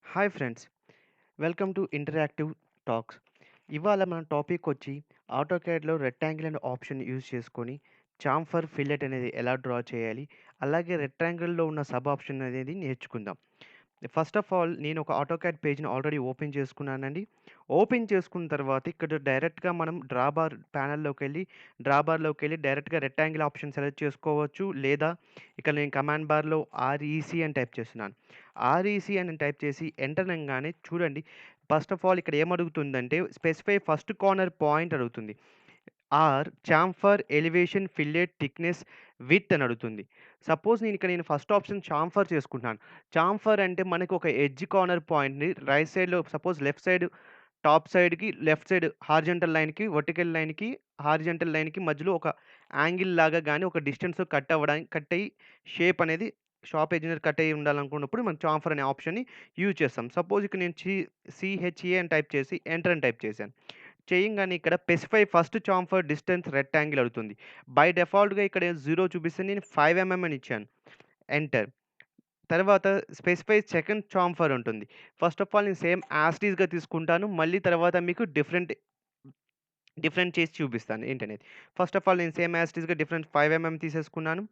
Hi friends, welcome to interactive talks. ఇవాళ మన topic వచ్చి ఆటోక్యాడ్లో రెక్టాంగిల్ అనే ఆప్షన్ యూజ్ చేసుకొని చాంఫర్ ఫిల్లెట్ అనేది ఎలా డ్రా చేయాలి, అలాగే రెక్టాంగిల్లో ఉన్న సబ్ ఆప్షన్ అనేది నేర్చుకుందాం. ఫస్ట్ ఆఫ్ ఆల్ నేను ఒక ఆటోక్యాడ్ పేజ్ని ఆల్రెడీ ఓపెన్ చేసుకున్నానండి. ఓపెన్ చేసుకున్న తర్వాత ఇక్కడ డైరెక్ట్గా మనం డ్రా బార్లోకి వెళ్ళి డైరెక్ట్గా రెక్టాంగిల్ ఆప్షన్ సెలెక్ట్ చేసుకోవచ్చు. లేదా ఇక్కడ నేను కమాండ్ బార్లో ఆర్ఈసి అని టైప్ చేస్తున్నాను. ఆర్ఈసి అని టైప్ చేసి ఎంటర్ అనగానే చూడండి, ఫస్ట్ ఆఫ్ ఆల్ ఇక్కడ ఏమడుగుతుందంటే స్పెసిఫై ఫస్ట్ కార్నర్ పాయింట్ అడుగుతుంది. Chamfer elevation fillet thickness width అని అడుగుతుంది. సపోజ్ నేను ఫస్ట్ ఆప్షన్ చాంఫర్ చేసుకుంటున్నాను. చాంఫర్ అంటే మనకి ఒక ఎడ్జ్ కార్నర్ పాయింట్‌ని రైట్ సైడ్‌లో సపోజ్ లెఫ్ట్ సైడ్ హారిజాంటల్ లైన్‌కి, వర్టికల్ లైన్‌కి, హారిజాంటల్ లైన్‌కి మధ్యలో ఒక యాంగిల్ లాగా గాని, ఒక డిస్టెన్స్ కట్ అయ్యి షేప్ అనేది షార్ప్ ఎడ్జ్ అనేది కట్ అయ్యి ఉండాలనుకున్నప్పుడు మనం చాంఫర్ అనే ఆప్షన్‌ని యూజ్ చేస్తాం. సపోజ్ ఇక్కడ నేను సీహెచ్ఏ అని టైప్ చేసి ఎంటర్ అని టైప్ చేశాను. చేయంగానే ఇక్కడ specify first chamfer distance rectangle అడుగుతుంది. బై డిఫాల్ట్‌గా ఇక్కడ 0 చూపిస్తుంది. నేను 5 అని ఇచ్చాను. ఎంటర్. తర్వాత స్పెసిఫై సెకండ్ చాంఫర్ ఉంటుంది. ఫస్ట్ ఆఫ్ ఆల్ నేను సేమ్ యాస్ ఇట్ ఈస్‌గా తీసుకుంటాను. మళ్ళీ తర్వాత మీకు డిఫరెంట్ చేసి చూపిస్తాను ఏంటనేది. ఫస్ట్ ఆఫ్ ఆల్ నేను సేమ్ యాస్ ఇట్ ఈస్‌గా డిఫరెంట్ 5 తీసేసుకున్నాను.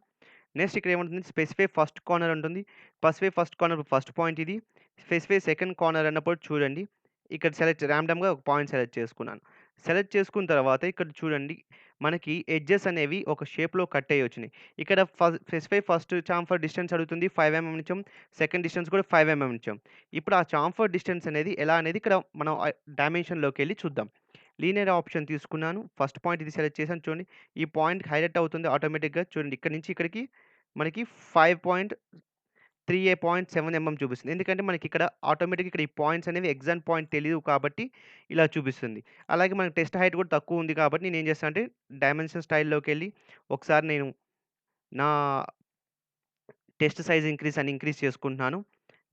నెక్స్ట్ ఇక్కడ ఏముంటుంది, స్పెసిఫై ఫస్ట్ కార్నర్ ఉంటుంది. Specify first corner first point ఇది. స్పెసిఫై సెకండ్ కార్నర్ అన్నప్పుడు చూడండి, ఇక్కడ ర్యాండమ్‌గా ఒక పాయింట్ సెలెక్ట్ చేసుకున్నాను. సెలెక్ట్ చేసుకున్న తర్వాత ఇక్కడ చూడండి, మనకి ఎడ్జెస్ అనేవి ఒక షేప్‌లో కట్ అయ్యి వచ్చినాయి. ఇక్కడ స్పెసిఫై ఫస్ట్ చాంఫర్ డిస్టెన్స్ అడుగుతుంది. 5 ఇచ్చాం. సెకండ్ డిస్టెన్స్ కూడా 5 ఇచ్చాం. ఇప్పుడు ఆ చాంఫర్ డిస్టెన్స్ అనేది ఎలా అనేది ఇక్కడ మనం డైమెన్షన్‌లోకెళ్ళి చూద్దాం. లీనియర్ ఆప్షన్ తీసుకున్నాను. ఫస్ట్ పాయింట్ ఇది సెలెక్ట్ చేశాను చూడండి. ఈ పాయింట్ హైలైట్ అవుతుంది ఆటోమేటిక్‌గా. చూడండి, ఇక్కడి నుంచి ఇక్కడికి మనకి 5.38.7 చూపిస్తుంది. ఎందుకంటే మనకిక్కడ ఆటోమేటిక్‌గా ఇక్కడ ఈ పాయింట్స్ అనేవి ఎగ్జాక్ట్ పాయింట్ తెలీదు కాబట్టి ఇలా చూపిస్తుంది. అలాగే మనకి టెస్ట్ హైట్ కూడా తక్కువ ఉంది కాబట్టి నేనేం చేస్తానంటే డైమెన్షన్ స్టైల్‌లోకెళ్ళి ఒకసారి నేను నా టెస్ట్ సైజ్ ఇంక్రీజ్ చేసుకుంటున్నాను.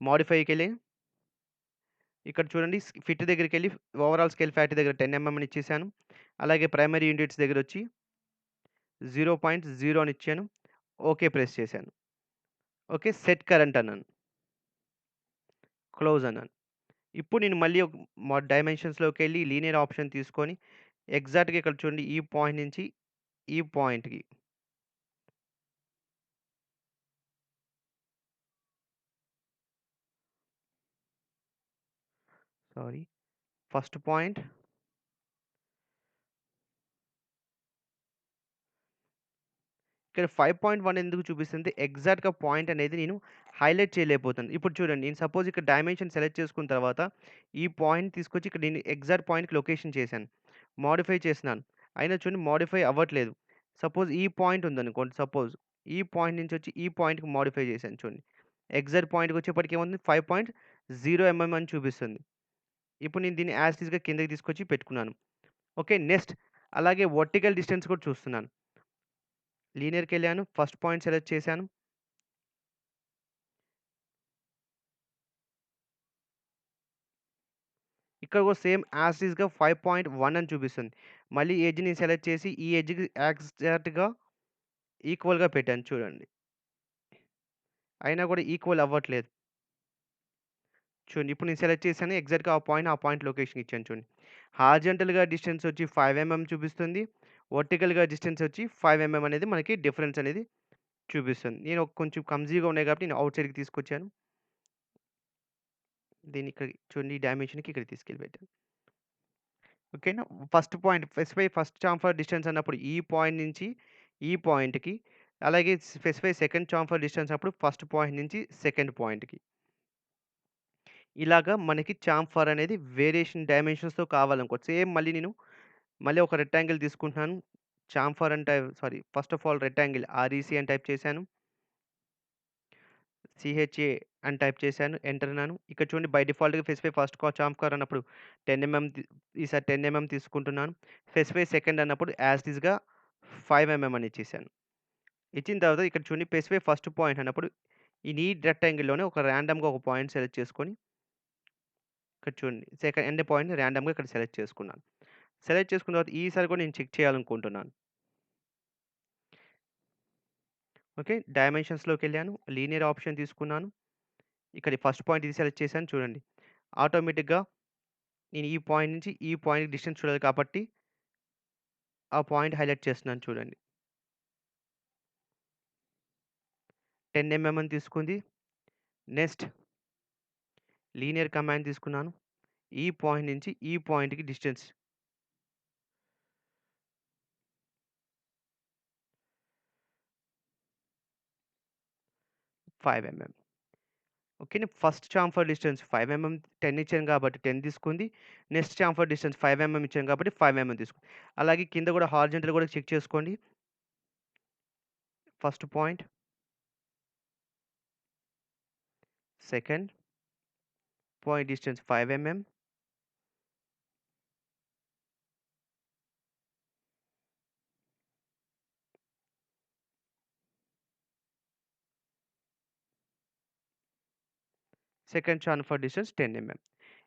మోడిఫైకెళ్ళి ఇక్కడ చూడండి, ఫిట్ దగ్గరికెళ్ళి ఓవరాల్ స్కేల్ ఫ్యాక్టరీ దగ్గర 10 అని ఇచ్చేసాను. అలాగే ప్రైమరీ యూనిట్స్ దగ్గరొచ్చి 0.0 అని ఇచ్చాను. ఓకే ప్రెస్ చేశాను. ఓకే. సెట్ కరెంట్ అన్నాను. క్లోజ్ అన్నాను. ఇప్పుడు నేను మళ్ళీ డైమెన్షన్స్‌లోకెళ్ళి లీనియర్ ఆప్షన్ తీసుకొని ఎగ్జాక్ట్‌గా ఇక్కడ చూడండి, ఈ పాయింట్ నుంచి ఈ పాయింట్‌కి సారీ ఫస్ట్ పాయింట్ ఇక్కడ 5.1 ఎందుకు చూపిస్తుంది? ఎగ్జాక్ట్‌గా పాయింట్ అనేది నేను హైలైట్ చేయలేకపోతున్నాను. ఇప్పుడు చూడండి, నేను సపోజ్ ఇక్కడ డైమెన్షన్ సెలెక్ట్ చేసుకున్న తర్వాత ఈ పాయింట్ తీసుకొచ్చి ఇక్కడ నేను ఎగ్జాక్ట్ పాయింట్‌కి లొకేషన్ చేశాను. మోడిఫై చేసినాను. అయినా చూడండి మోడిఫై అవ్వట్లేదు. సపోజ్ ఈ పాయింట్ ఉందనుకోండి. ఈ పాయింట్ నుంచి వచ్చి ఈ పాయింట్‌కి మోడిఫై చేశాను చూడండి. ఎగ్జాక్ట్ పాయింట్‌కి వచ్చేప్పటికి ఏమవుతుంది, 5.0 అని చూపిస్తుంది. ఇప్పుడు నేను దీన్ని యాజ్ ఇట్ ఈస్‌గా కిందకి తీసుకొచ్చి పెట్టుకున్నాను. ఓకే. నెక్స్ట్ అలాగే వర్టికల్ డిస్టెన్స్ కూడా చూస్తున్నాను. లీనియర్‌కెళ్ళాను. ఫస్ట్ పాయింట్ సెలెక్ట్ చేశాను. ఇక్కడ కూడా సేమ్ యాజ్ ఇట్ ఈస్‌గా 5.1 అని చూపిస్తుంది. మళ్ళీ ఎడ్జ్‌ని సెలెక్ట్ చేసి ఈ ఎడ్జ్‌కి ఎగ్జాక్ట్‌గా ఈక్వల్‌గా పెట్టాను చూడండి. అయినా కూడా ఈక్వల్ అవ్వట్లేదు. చూడండి, ఇప్పుడు నేను సెలెక్ట్ చేశాను. ఎగ్జాక్ట్‌గా ఆ పాయింట్ లొకేషన్ ఇచ్చాను చూడండి. హారిజాంటల్‌గా డిస్టెన్స్ వచ్చి 5 చూపిస్తుంది. వర్టికల్‌గా డిస్టెన్స్ వచ్చి 5 అనేది మనకి డిఫరెన్స్ అనేది చూపిస్తుంది. నేను కొంచెం క్లమ్జీగా ఉన్నాయి కాబట్టి నేను ఔట్ సైడ్‌కి తీసుకొచ్చాను. దీన్ని ఇక్కడ చూడండి, ఈ డైమెన్షన్‌కి ఇక్కడికి తీసుకెళ్ళి పెట్టాను. ఓకేనా. ఫస్ట్ చాంఫర్ డిస్టెన్స్ అన్నప్పుడు ఈ పాయింట్ నుంచి ఈ పాయింట్‌కి, అలాగే స్పెసిఫై సెకండ్ చాంఫర్ డిస్టెన్స్ అప్పుడు ఫస్ట్ పాయింట్ నుంచి సెకండ్ పాయింట్‌కి. ఇలాగా మనకి చాంఫర్ అనేది వేరియేషన్ డైమెన్షన్స్‌తో కావాలనుకో సేమ్ మళ్ళీ ఒక రెక్టాంగిల్ తీసుకుంటున్నాను. First of all rectangle REC అని టైప్ చేశాను. సీహెచ్ఏ అని టైప్ చేశాను. ఎంటర్ అన్నాను. ఇక్కడ చూడండి, బై డిఫాల్ట్‌గా స్పెసిఫై ఫస్ట్ చాంఫర్ అన్నప్పుడు 10 ఈసారి 10 తీసుకుంటున్నాను. స్పెసిఫై సెకండ్ అన్నప్పుడు యాజ్ ఇట్ ఈస్‌గా 5 అని ఇచ్చేసాను. ఇచ్చిన తర్వాత ఇక్కడ చూడండి, స్పెసిఫై ఫస్ట్ పాయింట్ అన్నప్పుడు ఈ నీట్ రెక్టాంగిల్‌లోనే ఒక ర్యాండమ్‌గా ఒక పాయింట్ సెలెక్ట్ చేసుకొని ఇక్కడ చూడండి, సెకండ్ ఎండ్ పాయింట్‌ని ర్యాండమ్‌గా ఇక్కడ సెలెక్ట్ చేసుకున్నాను. సెలెక్ట్ చేసుకున్న తర్వాత ఈసారి కూడా నేను చెక్ చేయాలనుకుంటున్నాను. ఓకే. డైమెన్షన్స్‌లోకెళ్ళాను. లీనియర్ ఆప్షన్ తీసుకున్నాను. ఇక్కడ ఫస్ట్ పాయింట్ ఇది సెలెక్ట్ చేశాను చూడండి. ఆటోమేటిక్‌గా నేను ఈ పాయింట్ నుంచి ఈ పాయింట్‌కి డిస్టెన్స్ చూడాలి కాబట్టి ఆ పాయింట్ హైలైట్ చేస్తున్నాను చూడండి. 10 అని తీసుకుంది. నెక్స్ట్ లీనియర్ కమాండ్ తీసుకున్నాను. ఈ పాయింట్ నుంచి ఈ పాయింట్‌కి డిస్టెన్స్ 5 ఓకేనా. ఫస్ట్ చాంఫర్ డిస్టెన్స్ 5 10 ఇచ్చాను కాబట్టి 10 తీసుకుంది. నెక్స్ట్ చాంఫర్ డిస్టెన్స్ 5 ఇచ్చాను కాబట్టి 5 తీసుకుంది. అలాగే కింద కూడా హారిజాంటల్ కూడా చెక్ చేసుకోండి. First point, second point distance 5 second chamfer distance 10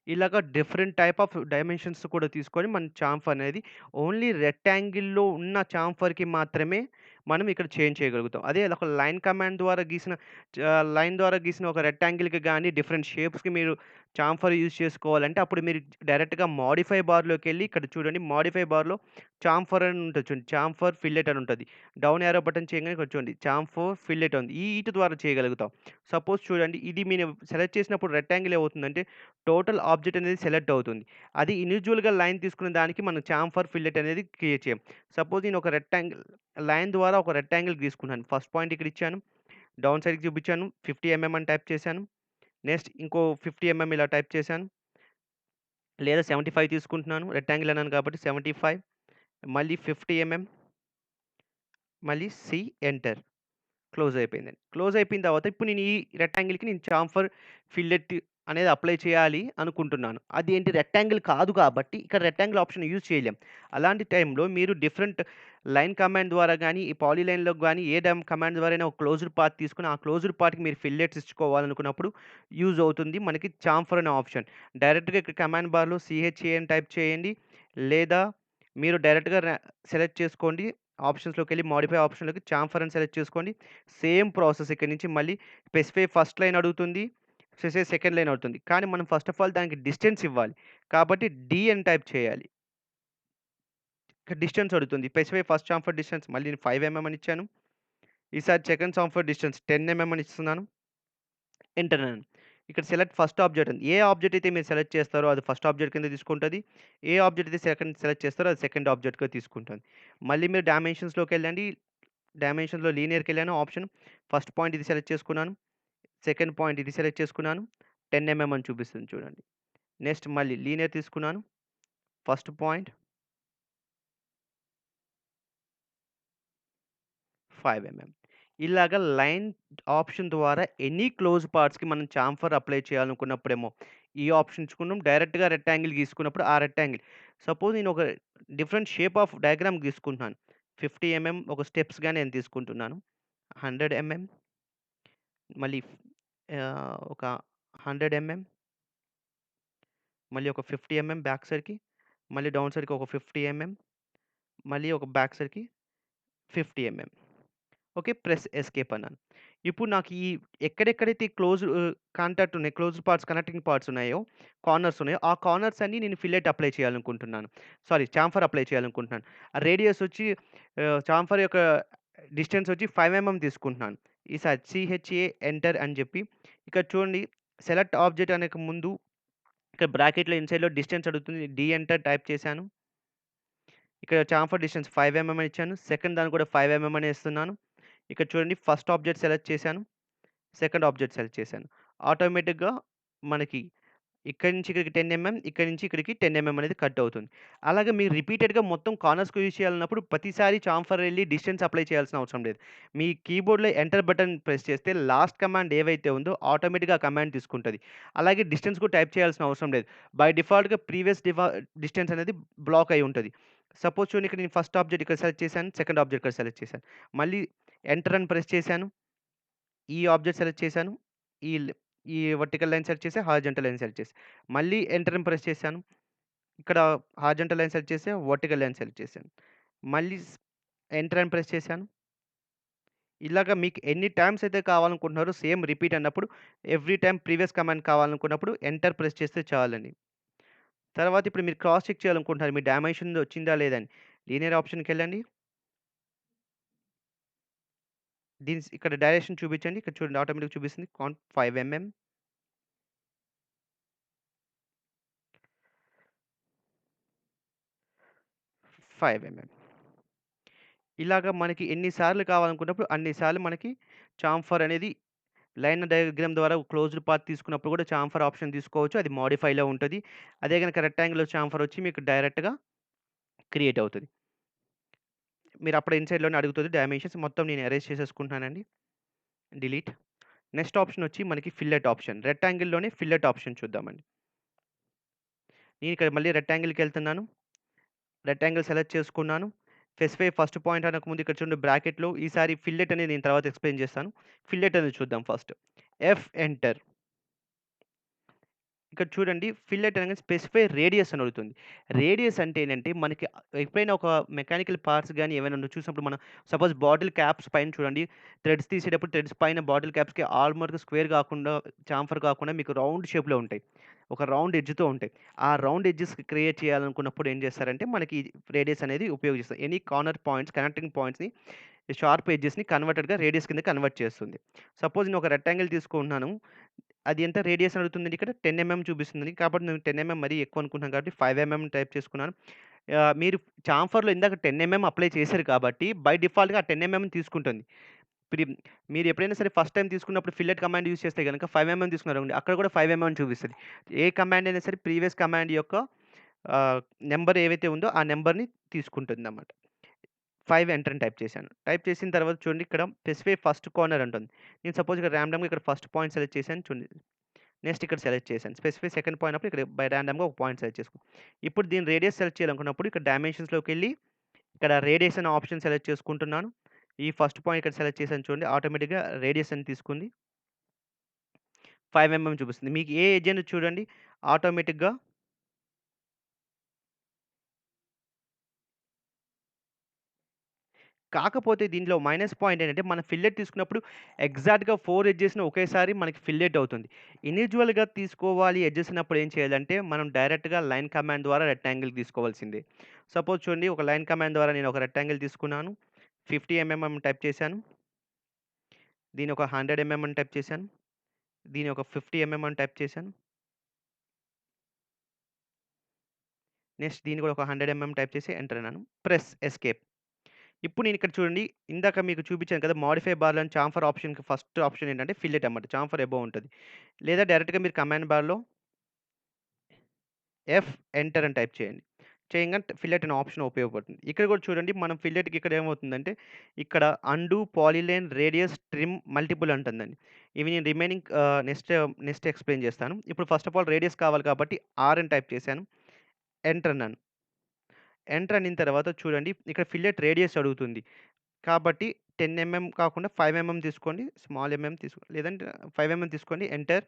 ఇలాగ డిఫరెంట్ టైప్ ఆఫ్ డైమెన్షన్స్ కూడా తీసుకొని మన చాంఫర్ అనేది ఓన్లీ రెక్టాంగిల్‌లో ఉన్న చాంఫర్‌కి మాత్రమే మనం ఇక్కడ చేంజ్ చేయగలుగుతాం. అదే ఒక లైన్ కమాండ్ ద్వారా గీసిన లైన్ ద్వారా గీసిన ఒక రెక్టాంగిల్‌కి గాని, డిఫరెంట్ షేప్స్‌కి మీరు చాంఫర్ యూజ్ చేసుకోవాలంటే అప్పుడు మీరు డైరెక్ట్‌గా మోడిఫై బార్‌లోకెళ్ళి ఇక్కడ చూడండి మోడిఫై బార్‌లో చాంఫర్ అని ఉంటది చూడండి. చాంఫర్ ఫిల్లెట్ అని ఉంటది. డౌన్ యారో బటన్ చేయగానే ఇక్కడ చూడండి చాంఫర్ ఫిల్లెట్ ఉంది. ఈ ఈటు ద్వారా చేయగలుగుతాం. సపోజ్ చూడండి ఇది మీరు సెలెక్ట్ చేసినప్పుడు రెక్టాంగిల్ ఏమవుతుందంటే టోటల్ ఆబ్జెక్ట్ అనేది సెలెక్ట్ అవుతుంది. అది ఇండివిడ్యువల్‌గా లైన్ తీసుకున్న దానికి మనం చాంఫర్ ఫిల్లెట్ అనేది క్రియేట్ చేయం. సపోజ్ నేను ఒక రెక్టాంగిల్ లైన్ ద్వారా ఒక రెక్టాంగిల్ గీసుకున్నాను. ఫస్ట్ పాయింట్ ఇక్కడ ఇచ్చాను. డౌన్ సైడ్‌కి చూపించాను. 50 అని టైప్ చేశాను. నెక్స్ట్ ఇంకో 50 ఇలా టైప్ చేశాను. లేదా 75 తీసుకుంటున్నాను. రెక్టాంగిల్ అన్నాను కాబట్టి 75 మళ్ళీ 50 మళ్ళీ సి ఎంటర్. క్లోజ్ అయిపోయిందండి. క్లోజ్ అయిపోయిన తర్వాత ఇప్పుడు నేను ఈ రెక్టాంగిల్‌కి నేను చాంఫర్ ఫిల్లెట్ అనేది అప్లై చేయాలి అనుకుంటున్నాను. అది ఏంటి రెక్టాంగిల్ కాదు కాబట్టి ఇక్కడ రెక్టాంగిల్ ఆప్షన్ యూజ్ చేయలేం. అలాంటి టైంలో మీరు డిఫరెంట్ లైన్ కమాండ్ ద్వారా గాని, ఈ పాలీలైన్‌లోకి గాని ఏ కమాండ్ ద్వారైనా ఒక క్లోజ్డ్ పాత్ తీసుకొని ఆ క్లోజ్డ్ పాత్‌కి మీరు ఫిల్లెట్స్ ఇచ్చుకోవాలనుకున్నప్పుడు యూజ్ అవుతుంది. మనకి చాంఫర్ అనే ఆప్షన్. డైరెక్ట్‌గా ఇక్కడ కమాండ్ బార్‌లో సీహెచ్ఏ అని టైప్ చేయండి. లేదా మీరు డైరెక్ట్‌గా సెలెక్ట్ చేసుకోండి. ఆప్షన్స్‌లోకెళ్ళి మోడిఫై ఆప్షన్‌లోకి చాంఫర్ అని సెలెక్ట్ చేసుకోండి. సేమ్ ప్రాసెస్ ఇక్కడి నుంచి మళ్ళీ స్పెసిఫై ఫస్ట్ లైన్ అడుగుతుంది. స్పెసిఫై సెకండ్ లైన్ అడుగుతుంది. కానీ మనం ఫస్ట్ ఆఫ్ ఆల్ దానికి డిస్టెన్స్ ఇవ్వాలి. కాబట్టి డి అని టైప్ చేయాలి. ఇక్కడ డిస్టెన్స్ అడుగుతుంది. స్పెసిఫై ఫస్ట్ చాంఫర్ డిస్టెన్స్ మళ్ళీ నేను 5 అని ఇచ్చాను. ఈసారి సెకండ్ చాంఫర్ డిస్టెన్స్ 10 అని ఇస్తున్నాను. ఎంటర్ అన్నాను. ఇక్కడ సెలెక్ట్ ఫస్ట్ ఆబ్జెక్ట్ ఉంది. ఏ ఆబ్జెక్ట్ అయితే మీరు సెలెక్ట్ చేస్తారో అది ఫస్ట్ ఆబ్జెక్ట్ కింద తీసుకుంటది. ఏ ఆబ్జెక్ట్ అయితే సెలెక్ట్ చేస్తారో అది సెకండ్ ఆబ్జెక్ట్‌గా తీసుకుంటుంది. మళ్ళీ మీరు డైమెన్షన్స్‌లోకెళ్ళండి. డైమెన్షన్స్‌లో లీనియర్‌కెళ్ళాను. ఆప్షన్ ఫస్ట్ పాయింట్ ఇది సెలెక్ట్ చేసుకున్నాను. సెకండ్ పాయింట్ ఇది సెలెక్ట్ చేసుకున్నాను. 10 అని చూపిస్తుంది చూడండి. నెక్స్ట్ మళ్ళీ లీనియర్ తీసుకున్నాను. ఫస్ట్ పాయింట్ 5 ఇలాగ లైన్ ఆప్షన్ ద్వారా ఎనీ క్లోజ్ పార్ట్స్‌కి మనం చాంఫర్ అప్లై చేయాలనుకున్నప్పుడేమో ఈ ఆప్షన్ ఇచ్చుకున్నాం. డైరెక్ట్‌గా రెక్టాంగిల్ గీసుకున్నప్పుడు ఆ రెక్టాంగిల్ సపోజ్ నేను ఒక డిఫరెంట్ షేప్ ఆఫ్ డయాగ్రామ్ గీసుకుంటున్నాను. 50 ఒక స్టెప్స్‌గా నేను తీసుకుంటున్నాను. 100 మళ్ళీ ఒక 100 మళ్ళీ ఒక 50 బ్యాక్ సైడ్‌కి, మళ్ళీ డౌన్ సైడ్‌కి ఒక 50 మళ్ళీ ఒక బ్యాక్ సైడ్‌కి 50 ఓకే. ప్రెస్ ఎస్కేప్ అన్నాను. ఇప్పుడు నాకు ఈ ఎక్కడెక్కడైతే కాంటాక్ట్ ఉన్నాయి, క్లోజ్డ్ పార్ట్స్, కనెక్టింగ్ పార్ట్స్ ఉన్నాయో, కార్నర్స్ ఉన్నాయో, ఆ కార్నర్స్ అన్నీ నేను ఫిల్లెట్ అప్లై చేయాలనుకుంటున్నాను. సారీ చాంఫర్ అప్లై చేయాలనుకుంటున్నాను. ఆ రేడియస్ వచ్చి చాంఫర్ యొక్క డిస్టెన్స్ వచ్చి 5 తీసుకుంటున్నాను. ఈసారి సీహెచ్ఏ ఎంటర్ అని చెప్పి ఇక్కడ చూడండి సెలెక్ట్ ఆబ్జెక్ట్ అనక ముందు ఇక్కడ బ్రాకెట్‌లో ఇన్‌సైడ్‌లో డిస్టెన్స్ అడుగుతుంది. డి ఎంటర్ టైప్ చేశాను. ఇక్కడ చాంఫర్ డిస్టెన్స్ 5 అని ఇచ్చాను. సెకండ్ దానికి కూడా 5 అనే ఇస్తున్నాను. ఇక్కడ చూడండి ఫస్ట్ ఆబ్జెక్ట్ సెలెక్ట్ చేశాను. సెకండ్ ఆబ్జెక్ట్ సెలెక్ట్ చేశాను. ఆటోమేటిక్‌గా మనకి ఇక్కడి నుంచి ఇక్కడికి 10 ఇక్కడి నుంచి ఇక్కడికి 10 అనేది కట్ అవుతుంది. అలాగే మీరు రిపీటెడ్‌గా మొత్తం కార్నర్స్‌కి యూజ్ చేయాలన్నప్పుడు ప్రతిసారి చాంఫర్ ఎళ్లి డిస్టెన్స్ అప్లై చేయాల్సిన అవసరం లేదు. మీ కీబోర్డ్‌లో ఎంటర్ బటన్ ప్రెస్ చేస్తే లాస్ట్ కమాండ్ ఏవైతే ఉందో ఆటోమేటిక్‌గా ఆ కమాండ్ తీసుకుంటది. అలాగే డిస్టెన్స్ కూడా టైప్ చేయాల్సిన అవసరం లేదు. బై డిఫాల్ట్‌గా ప్రీవియస్ డిస్టెన్స్ అనేది బ్లాక్ అయ్యి ఉంటది. సపోజ్ చూడండి ఇక్కడ నేను ఫస్ట్ ఆబ్జెక్ట్ ఇక్కడ సెలెక్ట్ చేశాను. సెకండ్ ఆబ్జెక్ట్ ఇక్కడ సెలెక్ట్ చేశాను. మళ్ళీ ఎంటర్ అని ప్రెస్ చేశాను. ఈ ఆబ్జెక్ట్ సెలెక్ట్ చేశాను. ఈ ల్ ఈ వర్టికల్ లైన్ సెలెక్ట్ చేసి, హారిజాంటల్ లైన్ సెలెక్ట్ చేసి, మళ్ళీ ఎంటర్‌ని ప్రెస్ చేశాను. ఇక్కడ హారిజాంటల్ లైన్ సెలెక్ట్ చేసి, వర్టికల్ లైన్ సెలెక్ట్ చేశాను. మళ్ళీ ఎంటర్ అని ప్రెస్ చేశాను. ఇలాగ మీకు ఎన్ని టైమ్స్ అయితే కావాలనుకుంటున్నారో సేమ్ రిపీట్ అన్నప్పుడు ఎవ్రీ టైమ్ ప్రీవియస్ కమాండ్ కావాలనుకున్నప్పుడు ఎంటర్ ప్రెస్ చేస్తే చాలండి. తర్వాత ఇప్పుడు మీరు క్రాస్ చెక్ చేయాలనుకుంటున్నారు మీ డైమెన్షన్ వచ్చిందా లేదా అని. లీనియర్ ఆప్షన్‌కెళ్ళండి. ఇక్కడ డైరెక్షన్ చూపించండి. ఇక్కడ చూడండి ఆటోమేటిక్‌గా చూపిస్తుంది. 5 ఎంఎం. 5 ఎంఎం. ఇలాగ మనకి ఎన్ని సార్లు కావాలనుకున్నప్పుడు అన్ని సార్లు మనకి చాంఫర్ అనేది లైన్ డయాగ్రామ్ ద్వారా క్లోజ్డ్ పాత్ తీసుకున్నప్పుడు కూడా చాంఫర్ ఆప్షన్ తీసుకోవచ్చు. అది మోడిఫైలో ఉంటది. అదే గనుక రెక్టాంగిల్‌లో చాంఫర్ వచ్చి మీకు డైరెక్ట్‌గా క్రియేట్ అవుతది. మీరు అప్పుడు ఇన్‌సైడ్‌లోనే అడుగుతది డైమెన్షన్స్ మొత్తం నేను ఎరేజ్ చేసేసుకుంటున్నానండి. డిలీట్. నెక్స్ట్ ఆప్షన్ వచ్చి మనకి ఫిల్లెట్ ఆప్షన్. రెక్టాంగిల్‌లోనే ఫిల్లెట్ ఆప్షన్ చూద్దామండి. నేను ఇక్కడ మళ్ళీ రెక్టాంగిల్‌కెళ్తున్నాను. రెక్టాంగిల్ సెలెక్ట్ చేసుకున్నాను. స్పెసిఫై ఫస్ట్ పాయింట్ అనకముందు ఇక్కడ చూడండి బ్రాకెట్‌లో ఈసారి ఫిల్లెట్ అనేది నేను తర్వాత ఎక్స్‌ప్లెయిన్ చేస్తాను. ఫిల్లెట్ అనేది చూద్దాం ఫస్ట్. ఎంటర్. ఇక్కడ చూడండి ఫిల్లెట్ అనగానే స్పెసిఫై రేడియస్ అని అడుగుతుంది. రేడియస్ అంటే ఏంటంటే మనకి ఎప్పుడైనా ఒక మెకానికల్ పార్ట్స్ గాని ఏవైనా చూసినప్పుడు మనం సపోజ్ బాటిల్ క్యాప్స్ పైన చూడండి థ్రెడ్స్ తీసేటప్పుడు థ్రెడ్స్ పైన బాటిల్ క్యాప్స్‌కి ఆల్మోస్ట్ స్క్వేర్ కాకుండా చాంఫర్ కాకుండా మీకు రౌండ్ షేప్‌లో ఉంటాయి. ఒక రౌండ్ ఎడ్జ్‌తో ఉంటాయి. ఆ రౌండ్ ఎడ్జెస్ క్రియేట్ చేయాలనుకున్నప్పుడు ఏం చేస్తారంటే మనకి రేడియస్ అనేది ఉపయోగిస్తారు. ఎనీ కార్నర్ పాయింట్స్ కనెక్టింగ్ పాయింట్స్‌ని షార్ప్ ఎడ్జెస్‌ని కన్వర్టెడ్‌గా రేడియస్ కింద కన్వర్ట్ చేస్తుంది. సపోజ్ నేను ఒక రెక్టాంగిల్ తీసుకుంటున్నాను. అది ఎంత రేడియస్ అడుగుతుందండి ఇక్కడ 10 ఎంఎం చూపిస్తుంది. కాబట్టి నేను 10 ఎంఎం మరీ ఎక్కువ అనుకుంటున్నాను కాబట్టి 5 ఎంఎం టైప్ చేసుకున్నాను. మీరు చాంఫర్‌లో ఇందాక 10 ఎంఎం అప్లై చేశారు కాబట్టి బై డిఫాల్ట్‌గా ఆ 10 ఎంఎం తీసుకుంటుంది. ఇప్పుడు మీరు ఎప్పుడైనా సరే ఫస్ట్ టైమ్ తీసుకున్నప్పుడు ఫిల్లెట్ కమాండ్ యూజ్ చేస్తే గనుక 5 ఎంఎం తీసుకున్నారనుకోండి అక్కడ కూడా 5 ఎంఎం చూపిస్తది. ఏ కమాండ్ అయినా సరే ప్రీవియస్ కమాండ్ యొక్క ఆహ్, నంబర్ ఏవైతే ఉందో ఆ నంబర్‌ని తీసుకుంటుందన్నమాట. 5 ఎంటర్ అని టైప్ చేశాను. టైప్ చేసిన తర్వాత చూడండి ఇక్కడ స్పెసిఫై ఫస్ట్ కార్నర్ అంటుంది. నేను సపోజ్ ఇక్కడ రాండమ్‌గా ఇక్కడ ఫస్ట్ పాయింట్ సెలెక్ట్ చేశాను చూడండి. నెక్స్ట్ ఇక్కడ సెలెక్ట్ చేశాను. స్పెసిఫై సెకండ్ పాయింట్ అప్పుడు ఇక్కడ బై రాండమ్‌గా ఒక పాయింట్ సెలెక్ట్ చేసుకున్నాను. ఇప్పుడు దీని రేడియస్ సెలెక్ట్ చేయాలనుకున్నప్పుడు ఇక్కడ డైమెన్షన్స్‌లోకెళ్ళి ఇక్కడ రేడియస్ అనే ఆప్షన్ సెలెక్ట్ చేసుకుంటున్నాను. ఈ ఫస్ట్ పాయింట్ ఇక్కడ సెలెక్ట్ చేశాను చూడండి. ఆటోమేటిక్‌గా రేడియస్ అని తీసుకుంది. 5 ఎంఎం చూపిస్తుంది. మీకు ఏ ఎడ్జ్ అనేది చూడండి ఆటోమేటిక్‌గా కాకపోతే దీనిలో మైనస్ పాయింట్ ఏంటంటే, మనం ఫిల్లెట్ తీసుకున్నప్పుడు ఎగ్జాక్ట్‌గా 4 ఎడ్జెస్‌ని ఒకేసారి మనకి ఫిల్లెట్ అవుతుంది. ఇండివిడ్యువల్‌గా తీసుకోవాలి ఎడ్జెస్ అన్నప్పుడు ఏం చేయాలంటే, మనం డైరెక్ట్‌గా లైన్ కమాండ్ ద్వారా రెక్టాంగిల్ తీసుకోవాల్సిందే. సపోజ్ చూడండి ఒక లైన్ కమాండ్ ద్వారా నేను ఒక రెక్టాంగిల్ తీసుకున్నాను. 50 ఎంఎం అని టైప్ చేశాను. దీన్ని ఒక 100 ఎంఎం అని టైప్ చేశాను. దీన్ని ఒక 50 ఎంఎం అని టైప్ చేశాను. నెక్స్ట్ దీన్ని కూడా ఒక 100 ఎంఎం టైప్ చేసి ఎంటర్ అన్నాను. Press escape. ఇప్పుడు నేను ఇక్కడ చూడండి, ఇందాక మీకు చూపించాను కదా! మోడిఫై బార్‌లోని చాంఫర్ ఆప్షన్‌కి ఫస్ట్ ఆప్షన్ ఏంటంటే ఫిల్లెట్ అన్నమాట. చాంఫర్ అబోవ్ ఉంటది. లేదా డైరెక్ట్‌గా మీరు కమాండ్ బార్‌లో ఎంటర్ అని టైప్ చేయండి. చేయంగానే ఫిల్లెట్ అనే ఆప్షన్ ఉపయోగపడుతుంది. ఇక్కడ కూడా చూడండి మనం ఫిల్లెట్‌కి ఇక్కడ ఏమవుతుందంటే, ఇక్కడ undo, polyline, radius, trim, multiple అంటుందండి. ఇవి నేను రిమైనింగ్ నెక్స్ట్ ఎక్స్‌ప్లెయిన్ చేస్తాను. ఇప్పుడు ఫస్ట్ ఆఫ్ ఆల్ రేడియస్ కావాలి కాబట్టి ఆర్ అని టైప్ చేశాను. ఎంటర్ అన్నాను. ఎంటర్ అనిన తర్వాత చూడండి ఇక్కడ ఫిల్లెట్ రేడియస్ అడుగుతుంది. కాబట్టి 10 ఎంఎం కాకుండా 5 ఎంఎం తీసుకోండి. స్మాల్ ఎంఎం లేదంటే 5 ఎంఎం తీసుకోండి. ఎంటర్.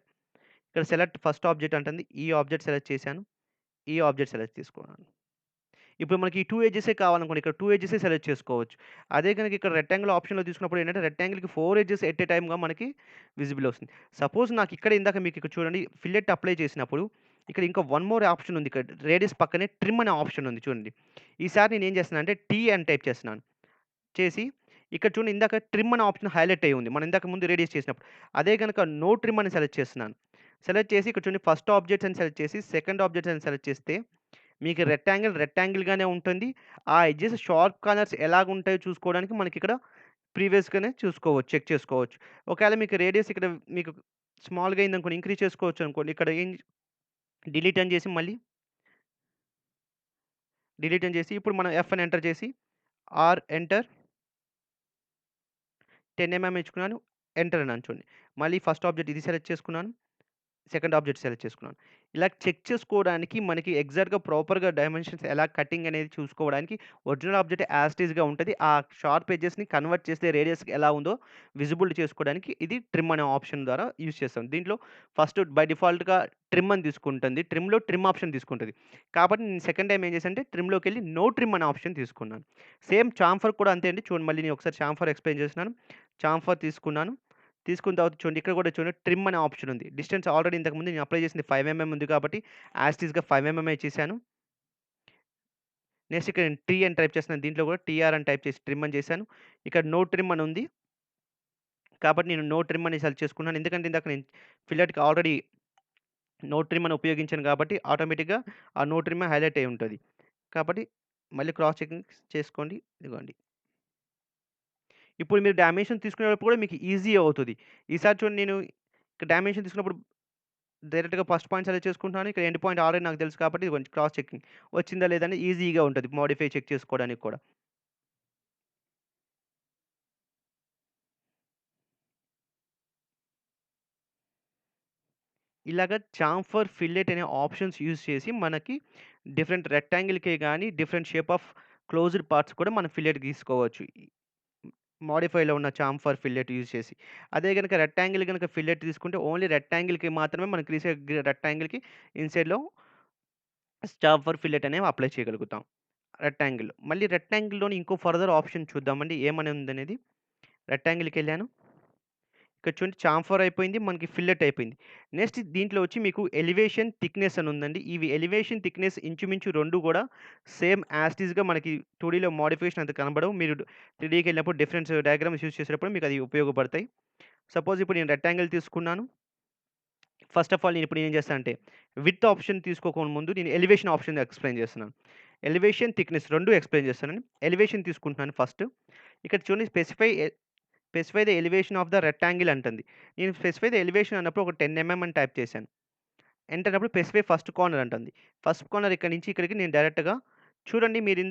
ఇక్కడ సెలెక్ట్ ఫస్ట్ ఆబ్జెక్ట్ అంటుంది. ఈ ఆబ్జెక్ట్ సెలెక్ట్ చేశాను. ఈ ఆబ్జెక్ట్ సెలెక్ట్ చేసుకున్నాను. ఇప్పుడు మనకి ఈ 2 ఎడ్జెసే కావాలనుకోండి. ఇక్కడ 2 ఎడ్జెసే సెలెక్ట్ చేసుకోవచ్చు. అదే గనుక ఇక్కడ రెక్టాంగిల్ ఆప్షన్‌లో తీసుకున్నప్పుడు ఏంటంటే రెక్టాంగిల్‌కి 4 ఎడ్జెస్ ఎట్ ఎ టైమ్‌గా మనకి విజిబుల్ వస్తుంది. సపోజ్ నాకు ఇక్కడ ఇందాక మీకు ఇక్కడ చూడండి ఫిల్లెట్ అప్లై చేసినప్పుడు ఇక్కడ ఇంకా వన్ మోర్ ఆప్షన్ ఉంది. ఇక్కడ రేడియస్ పక్కనే ట్రిమ్ అనే ఆప్షన్ ఉంది చూడండి. ఈసారి నేనేం చేస్తున్నానంటే టీ అని టైప్ చేస్తున్నాను. చేసి ఇక్కడ చూడండి ఇందాక ట్రిమ్ అనే ఆప్షన్ హైలైట్ అయ్యి ఉంది. మనం ఇందాక ముందు రేడియస్ చేసినప్పుడు. అదే గనుక నో ట్రిమ్ అని సెలెక్ట్ చేస్తున్నాను. సెలెక్ట్ చేసి ఇక్కడ చూడండి ఫస్ట్ ఆబ్జెక్ట్స్ అని సెలెక్ట్ చేసి, సెకండ్ ఆబ్జెక్ట్స్ అని సెలెక్ట్ చేస్తే మీకు రెక్టాంగిల్‌గానే ఉంటుంది. ఆ ఎడ్జెస్ షార్ప్ కార్నర్స్ ఎలాగుంటాయో చూసుకోవడానికి మనకిక్కడ ప్రీవియస్‌గానే చూసుకోవచ్చు. చెక్ చేసుకోవచ్చు. ఒకవేళ మీకు రేడియస్ ఇక్కడ మీకు స్మాల్‌గా అయిందనుకోండి ఇంక్రీజ్ చేసుకోవచ్చు అనుకోండి. ఇక్కడ ఏం డిలీట్ అని చేసి మళ్ళీ డిలీట్ అని చేసి ఇప్పుడు మనం ఎఫ్ అని ఎంటర్ చేసి ఎంటర్ 10 ఎంఎం ఎంచుకున్నాను. ఎంటర్ అన్నాను చూడండి. మళ్ళీ ఫస్ట్ ఆబ్జెక్ట్ ఇది సెలెక్ట్ చేసుకున్నాను. సెకండ్ ఆబ్జెక్ట్ సెలెక్ట్ చేసుకున్నాను. ఇలా చెక్ చేసుకోవడానికి మనకి ఎగ్జాక్ట్‌గా ప్రాపర్‌గా డైమెన్షన్స్ ఎలా కటింగ్ అనేది చూసుకోవడానికి ఒరిజినల్ ఆబ్జెక్ట్ యాజ్ ఇట్ ఈస్‌గా ఉంటది. ఆ షార్ప్ ఎడ్జెస్‌ని కన్వర్ట్ చేస్తే రేడియస్‌కి ఎలా ఉందో విజిబుల్ చేసుకోవడానికి ఇది ట్రిమ్ అనే ఆప్షన్ ద్వారా యూజ్ చేస్తాం. దీంట్లో ఫస్ట్ బై డిఫాల్ట్‌గా ట్రిమ్ అని తీసుకుంటుంది. ట్రిమ్‌లో ట్రిమ్ ఆప్షన్ తీసుకుంటది. కాబట్టి నేను సెకండ్ టైమ్ ఏం చేశానంటే ట్రిమ్‌లోకెళ్ళి నో ట్రిమ్ అనే ఆప్షన్ తీసుకున్నాను. సేమ్ చాంఫర్ కూడా అంతే అండి. చూడండి మళ్ళీ నేను ఒకసారి చాంఫర్ ఎక్స్‌ప్లెయిన్ చేస్తున్నాను. చాంఫర్ తీసుకున్నాను. తీసుకున్న తర్వాత చూడండి ఇక్కడ కూడా చూడండి ట్రిమ్ అనే ఆప్షన్ ఉంది. డిస్టెన్స్ ఆల్రెడీ ఇంతకుముందు నేను అప్లై చేసింది 5 ఉంది కాబట్టి యాజ్ ఇట్ ఈస్‌గా 5 ఇచ్చేసాను. నెక్స్ట్ ఇక్కడ నేను టీ అని టైప్ చేస్తున్నాను. దీంట్లో కూడా టీఆర్ అని టైప్ చేసి ట్రిమ్ అని చేశాను. ఇక్కడ నో ట్రిమ్ అని ఉంది. కాబట్టి నేను నో ట్రిమ్ అని సెలెక్ట్ చేసుకున్నాను. ఎందుకంటే ఇందాక నేను ఫిల్లెట్‌కి ఆల్రెడీ నో ట్రిమ్ అని ఉపయోగించాను కాబట్టి ఆటోమేటిక్‌గా ఆ నో ట్రిమ్ హైలైట్ అయ్యి ఉంటది. కాబట్టి మళ్ళీ క్రాస్ చెకింగ్ చేసుకోండి. ఇదిగోండి. ఇప్పుడు మీరు డైమెన్షన్ తీసుకునేటప్పుడు కూడా మీకు ఈజీ అవుతది. ఈసారి చూడండి నేను ఇక్కడ డైమెన్షన్ తీసుకున్నప్పుడు డైరెక్ట్‌గా ఫస్ట్ పాయింట్ సెలెక్ట్ చేసుకుంటున్నాను. ఇక్కడ ఎండ్ పాయింట్ ఆల్రెడీ నాకు తెలుసు కాబట్టి ఇదిగోండి క్రాస్ చెకింగ్ వచ్చిందా లేదా అని ఈజీగా ఉంటది. మోడిఫై చెక్ చేసుకోవడానికి కూడా. ఇలాగ చాంఫర్, ఫిల్లెట్ అనే ఆప్షన్స్ యూజ్ చేసి మనకి డిఫరెంట్ రెక్టాంగిల్‌కే గాని different shape of closed parts కూడా మనం ఫిల్లెట్ గీసుకోవచ్చు. మోడిఫైలో ఉన్న చాంఫర్, ఫిల్లెట్ యూజ్ చేసి. అదే గనుక రెక్టాంగిల్ గనుక ఫిల్లెట్ తీసుకుంటే ఓన్లీ రెక్టాంగిల్‌కి మాత్రమే మనం గీసే రెక్టాంగిల్‌కి ఇన్‌సైడ్‌లో చాంఫర్, ఫిల్లెట్ అనేవి అప్లై చేయగలుగుతాం. రెక్టాంగిల్. మళ్ళీ రెక్టాంగిల్‌లోని ఇంకో ఫర్దర్ ఆప్షన్ చూద్దామండి. ఏమని ఉందనేది. రెక్టాంగిల్‌కెళ్ళాను. ఇక్కడ చూడండి చాంఫర్ అయిపోయింది. మనకి ఫిల్లెట్ అయిపోయింది. నెక్స్ట్ దీంట్లో వచ్చి మీకు ఎలివేషన్, థిక్‌నెస్ అని ఉందండి. ఇవి ఎలివేషన్, థిక్‌నెస్ ఇంచుమించు 2 కూడా సేమ్ యాజ్ ఇట్ ఈస్‌గా మనకి 2డీలో మోడిఫికేషన్ అంత కనబడవు. మీరు 3డీకెళ్ళినప్పుడు డిఫరెన్స్ డయాగ్రామ్స్ యూజ్ చేసేటప్పుడు మీకు అది ఉపయోగపడతాయి. సపోజ్ ఇప్పుడు నేను రెక్టాంగిల్ తీసుకున్నాను. ఫస్ట్ ఆఫ్ ఆల్ నేను ఇప్పుడు ఏం చేస్తానంటే విడ్త్ ఆప్షన్ తీసుకోకుండా ముందు నేను ఎలివేషన్ ఆప్షన్ ఎక్స్‌ప్లెయిన్ చేస్తున్నాను. ఎలివేషన్, థిక్‌నెస్ 2 ఎక్స్‌ప్లెయిన్ చేస్తానండి. ఎలివేషన్ తీసుకుంటున్నాను ఫస్ట్. ఇక్కడ చూడండి specify the elevation of the rectangle అంటుంది. నేను స్పెసిఫై ద ఎలివేషన్ అన్నప్పుడు ఒక 10 అని టైప్ చేశాను. ఎంటర్ అన్నప్పుడు స్పెసిఫై ఫస్ట్ కార్నర్ అంటుంది. ఫస్ట్ కార్నర్ ఇక్కడి నుంచి ఇక్కడికి నేను డైరెక్ట్‌గా చూడండి మీరు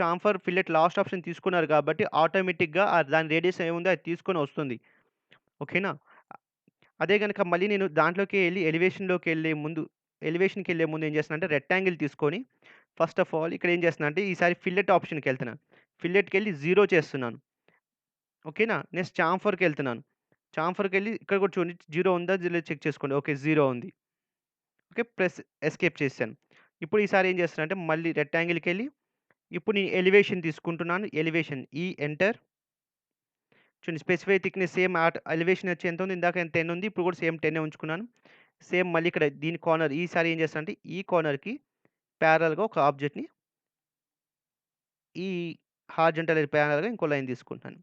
చాంఫర్, ఫిల్లెట్ లాస్ట్ ఆప్షన్ తీసుకున్నారు కాబట్టి ఆటోమేటిక్‌గా దాని రేడియస్ ఏముందో అది తీసుకొని వస్తుంది. ఓకేనా? అదే గనక మళ్ళీ నేను దాంట్లోకి ఎళ్లి ఎలివేషన్‌కెళ్ళే ముందు ఏం చేస్తున్నానంటే రెక్టాంగిల్ తీసుకొని ఫస్ట్ ఆఫ్ ఆల్ ఇక్కడ ఏం చేస్తున్నానంటే ఈసారి ఫిల్లెట్ ఆప్షన్‌కెళ్తున్నాను. ఫిల్లెట్‌కెళ్ళి 0 చేస్తున్నాను. ఓకేనా? నెక్స్ట్ చాంఫర్‌కెళ్తున్నాను. చాంఫర్‌కెళ్ళి ఇక్కడ కూడా చూడండి 0 ఉందా? లేదో చెక్ చేసుకోండి. ఓకే. 0 ఉంది. ఓకే. ప్లస్ ఎస్కేప్ చేశాను. ఇప్పుడు ఈసారి ఏం చేస్తున్నానంటే మళ్ళీ రెక్టాంగిల్‌కెళ్ళి ఇప్పుడు నేను ఎలివేషన్ తీసుకుంటున్నాను. Elevation enter. చూడండి స్పెసిఫై థిక్‌నెస్ సేమ్ ఎలివేషన్ వచ్చి ఎంత ఉంది? ఇందాక 10 ఉంది. ఇప్పుడు కూడా సేమ్ 10 ఉంచుకున్నాను. సేమ్ మళ్ళీ ఇక్కడ దీని కార్నర్ ఈసారి ఏం చేస్తానంటే ఈ కార్నర్‌కి ప్యారలల్‌గా ఒక ఆబ్జెక్ట్‌ని ఈ హారిజాంటల్ ప్యారలల్‌గా ఇంకో లైన్ తీసుకుంటున్నాను.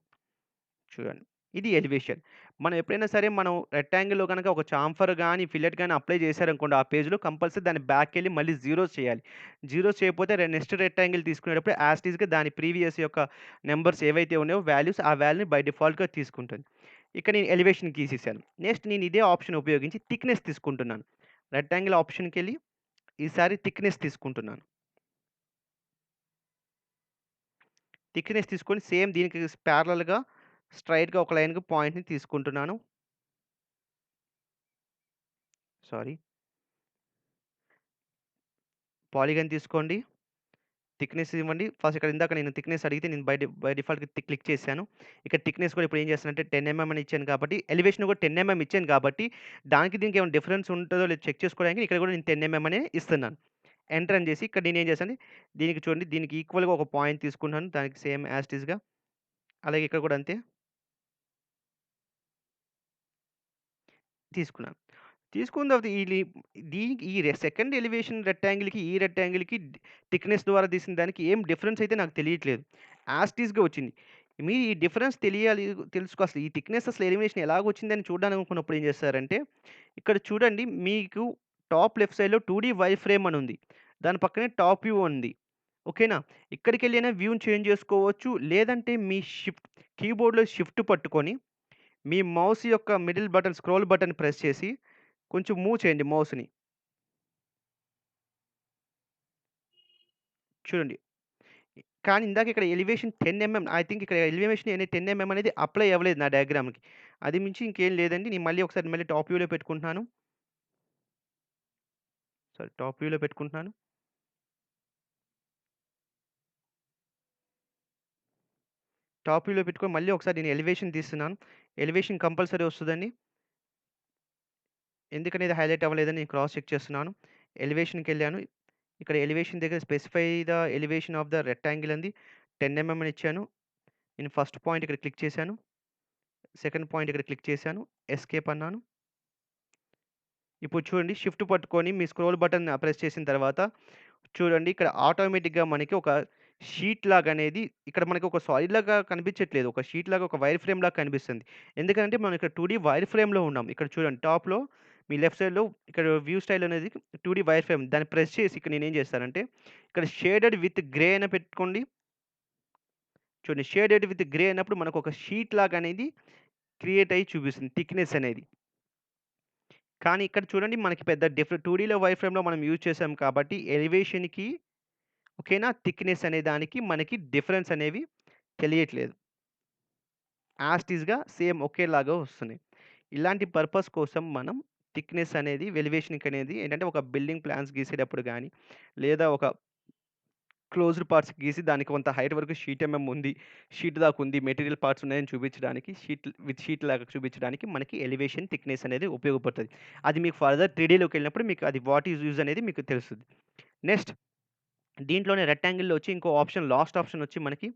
చూడండి. ఇది ఎలివేషన్. మనం ఎప్పుడైనా సరే రెక్టాంగిల్‌లో గనక ఒక చాంఫర్ గాని, ఫిల్లెట్ గాని అప్లై చేశారనుకోండి ఆ పేజ్‌లో కంపల్సరీ దాన్ని బ్యాక్‌కెళ్ళి మళ్ళీ జీరోస్ చేయాలి. జీరోస్ చేయకపోతే నెక్స్ట్ రెక్టాంగిల్ తీసుకునేటప్పుడు యాజ్ ఇట్ ఈస్‌గా దాని ప్రీవియస్ యొక్క నంబర్స్ ఏవైతే ఉన్నాయో వాల్యూస్ ఆ వాల్యూని బై డిఫాల్ట్‌గా తీసుకుంటుంది. ఇక్కడ నేను ఎలివేషన్ గీసేసాను. నెక్స్ట్ నేను ఇదే ఆప్షన్ ఉపయోగించి థిక్‌నెస్ తీసుకుంటున్నాను. రెక్టాంగిల్ ఆప్షన్‌కెళ్ళి ఈసారి థిక్‌నెస్ తీసుకుంటున్నాను. థిక్‌నెస్ తీసుకొని సేమ్ దీనికి ప్యారలల్‌గా స్ట్రెయిట్‌గా ఒక లైన్‌కి పాయింట్‌ని తీసుకుంటున్నాను. సారీ. పాలిగాన్ తీసుకోండి. థిక్‌నెస్ ఇవ్వండి. ఫస్ట్ ఇక్కడ ఇందాక నేను థిక్‌నెస్ అడిగితే నేను బై డిఫాల్ట్‌గా క్లిక్ చేశాను. ఇక్కడ థిక్‌నెస్ కూడా ఇప్పుడు ఏం చేస్తానంటే 10 అని ఇచ్చాను కాబట్టి ఎలివేషన్ కూడా 10 ఇచ్చాను కాబట్టి దానికి దీనికి ఏమైనా డిఫరెన్స్ ఉంటదో లేదో చెక్ చేసుకోవడానికి ఇక్కడ కూడా నేను 10 అనే ఇస్తున్నాను. ఎంటర్ అని చేసి ఇక్కడ నేనేం చేశాను దీనికి చూడండి దీనికి ఈక్వల్‌గా ఒక పాయింట్ తీసుకున్నాను. దానికి సేమ్ యాజ్ ఇట్ ఈస్‌గా అలాగే ఇక్కడ కూడా అంతే తీసుకున్నాను. తీసుకున్న తర్వాత దీనికి సెకండ్ ఎలివేషన్ రెక్టాంగిల్‌కి, ఈ రెక్టాంగిల్‌కి థిక్‌నెస్ ద్వారా తీసిన దానికి ఏం డిఫరెన్స్ అయితే నాకు తెలియట్లేదు. యాజ్ ఇట్ ఈస్‌గా వచ్చింది. మీరు ఈ డిఫరెన్స్ అసలు ఈ థిక్‌నెస్ అసలు ఎలిమినేషన్ ఎలాగొచ్చిందని చూడాలనుకున్నప్పుడు ఏం చేస్తారంటే, ఇక్కడ చూడండి మీకు టాప్ లెఫ్ట్ సైడ్‌లో 2డీ వై ఫ్రేమ్ అని ఉంది. దాని పక్కనే టాప్ వ్యూ ఉంది. ఓకేనా? ఇక్కడికెళ్ళైనా వ్యూని చేంజ్ చేసుకోవచ్చు. లేదంటే మీ కీబోర్డ్‌లో షిఫ్ట్ పట్టుకొని మీ మౌస్ యొక్క middle button scroll button press చేసి కొంచెం మూవ్ చేయండి మౌస్‌ని. చూడండి. కానీ ఇందాక ఇక్కడ ఎలివేషన్ 10 ఐ థింక్ ఇక్కడ ఎలివేషన్ అనే 10 అనేది అప్లై అవ్వలేదు నా డయాగ్రామ్‌కి. అది మించి ఇంకేం లేదండి. నేను మళ్ళీ టాప్ వ్యూలో పెట్టుకుంటున్నాను. సారీ టాప్ వ్యూలో పెట్టుకుంటున్నాను. టాప్ వ్యూలో పెట్టుకొని మళ్ళీ ఒకసారి నేను ఎలివేషన్ తీస్తున్నాను. ఎలివేషన్ కంపల్సరీ వస్తదండి. ఎందుకనేది హైలైట్ అవ్వలేదని నేను క్రాస్ చెక్ చేస్తున్నాను. ఎలివేషన్‌కెళ్ళాను. ఇక్కడ ఎలివేషన్ దగ్గర specify the elevation of the rectangle అంది 10 అని ఇచ్చాను. నేను ఫస్ట్ పాయింట్ ఇక్కడ క్లిక్ చేశాను. సెకండ్ పాయింట్ ఇక్కడ క్లిక్ చేశాను. ఎస్కేప్ అన్నాను. ఇప్పుడు చూడండి షిఫ్ట్ పట్టుకొని మీ స్క్రోల్ బటన్ ప్రెస్ చేసిన తర్వాత చూడండి ఇక్కడ ఆటోమేటిక్‌గా మనకి ఒక షీట్ లాగా అనేది ఇక్కడ మనకి ఒక సాలిడ్ లాగా కనిపించట్లేదు. ఒక షీట్ లాగా ఒక వైర్ ఫ్రేమ్ లాగా కనిపిస్తుంది. ఎందుకంటే మనం ఇక్కడ 2 డీ వైర్ ఫ్రేమ్‌లో ఉన్నాం. ఇక్కడ చూడండి టాప్‌లో మీ లెఫ్ట్ సైడ్‌లో ఇక్కడ వ్యూ స్టైల్ అనేది 2 డీ వైర్ ఫ్రేమ్. దాన్ని ప్రెస్ చేసి ఇక్కడ నేనేం చేస్తానంటే ఇక్కడ షేడెడ్ విత్ గ్రే అని పెట్టుకోండి. చూడండి షేడెడ్ విత్ గ్రే అన్నప్పుడు మనకు ఒక షీట్ లాగా అనేది క్రియేట్ అయ్యి చూపిస్తుంది థిక్‌నెస్ అనేది. కానీ ఇక్కడ చూడండి మనకి పెద్ద 2 డీలో వైర్ ఫ్రేమ్‌లో మనం యూజ్ చేసాం కాబట్టి ఎలివేషన్‌కి ఓకేనా? థిక్‌నెస్ అనే దానికి మనకి డిఫరెన్స్ అనేవి తెలియట్లేదు. యాజ్ ఇట్ ఈస్‌గా సేమ్ ఒకేలాగా వస్తున్నాయి. ఇలాంటి పర్పస్ కోసం మనం థిక్‌నెస్ అనేది ఎలివేషన్‌కి అనేది ఏంటంటే ఒక బిల్డింగ్ ప్లాన్స్ గీసేటప్పుడు గాని, లేదా ఒక క్లోజ్డ్ పార్ట్స్ గీసి దానికి కొంత హైట్ వరకు షీట్ ఉంది. షీట్ దాకా ఉంది. మెటీరియల్ పార్ట్స్ ఉన్నాయని చూపించడానికి షీట్ లాగా చూపించడానికి మనకి ఎలివేషన్ థిక్‌నెస్ అనేది ఉపయోగపడుతది. అది మీకు ఫర్దర్ 3డీలోకెళ్ళినప్పుడు మీకు అది వాట్ ఈస్ యూజ్ అనేది మీకు తెలుస్తది. నెక్స్ట్ దీంట్లోనే రెక్టాంగిల్‌లో వచ్చి ఇంకో ఆప్షన్ లాస్ట్ ఆప్షన్ వచ్చి మనకి